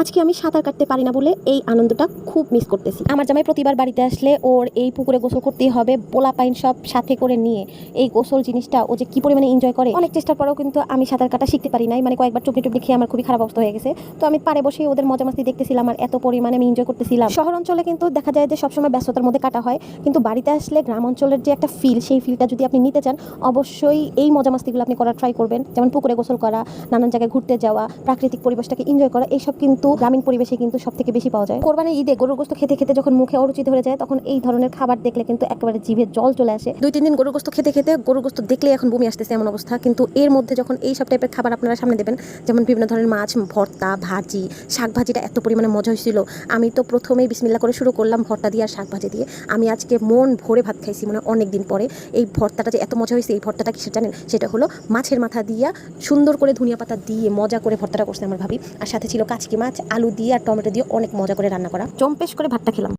আজকে আমি সাঁতার কাটতে পারি না বলে এই আনন্দটা খুব মিস করতেছি। আমার জামাই প্রতিবার বাড়িতে আসলে ওর এই পুকুরে গোসল করতেই হবে, পোলা পাইন সব সাথে করে নিয়ে এই গোসল জিনিসটা ও যে কি পরিমাণে এনজয় করে। অনেক চেষ্টার পরেও কিন্তু আমি সাঁতার কাটা শিখতে পারি নাই, মানে কয়েকবার চুপড়ি টুপড়ি খেয়ে আমার খুবই খারাপ অবস্থা হয়ে গেছে। তো আমি পারে বসে ওদের মজা মাস্তি দেখতেছিলাম আর এত পরিমাণে আমি এনজয় করতেছিলাম। শহর অঞ্চলে কিন্তু দেখা যায় যে সবসময় ব্যস্ততার মধ্যে কাটা হয়, কিন্তু বাড়িতে আসলে গ্রাম অঞ্চলের যে একটা ফিল, সেই ফিলটা যদি আপনি নিতে চান অবশ্যই এই মজা মাস্তিগুলো আপনি করার ট্রাই করবেন। যেমন পুকুরে গোসল করা, নানান জায়গায় ঘুরতে যাওয়া, প্রাকৃতিক পরিবেশটাকে এনজয় করা, এইসব কিন্তু গ্রামীণ পরিবেশে কিন্তু সব থেকে বেশি পাওয়া যায়। কোরবানির ঈদে গরুর গোশত খেতে খেতে যখন মুখে অরুচি ধরে যায়, তখন এই ধরনের খাবার দেখলে কিন্তু একেবারে জিভে জল চলে আসে। 2-3 দিন গরুর গোশত খেতে খেতে গরুর গোশত দেখলেই এখন বমি আসতেছে এমন অবস্থা। কিন্তু এর মধ্যে যখন এই সব টাইপের খাবার আপনারা সামনে দেবেন, যেমন বিভিন্ন ধরনের মাছ ভর্তা, ভাজি, শাক ভাজিটা এত পরিমাণে মজা হয়েছিল। আমি তো প্রথমেই বিসমিল্লাহ করে শুরু করলাম ভর্তা দিয়ে আর শাক ভাজি দিয়ে। আমি আজকে মন ভরে ভাত খাইছি, মানে অনেক দিন পরে। এই ভর্তাটা যে এত মজা হয়েছে, এই ভর্তাটা কিসের জানেন? সেটা হলো মাছের মাথা দিয়া সুন্দর করে ধনিয়া পাতা দিয়ে মজা করে ভর্তাটা করছে আমার ভাবি। আর সাথে ছিল কাচকি মাছ, আলু দিয়ে আর টমেটো দিয়ে অনেক মজা করে রান্না করা। জম্পেশ করে ভাতটা খেলাম।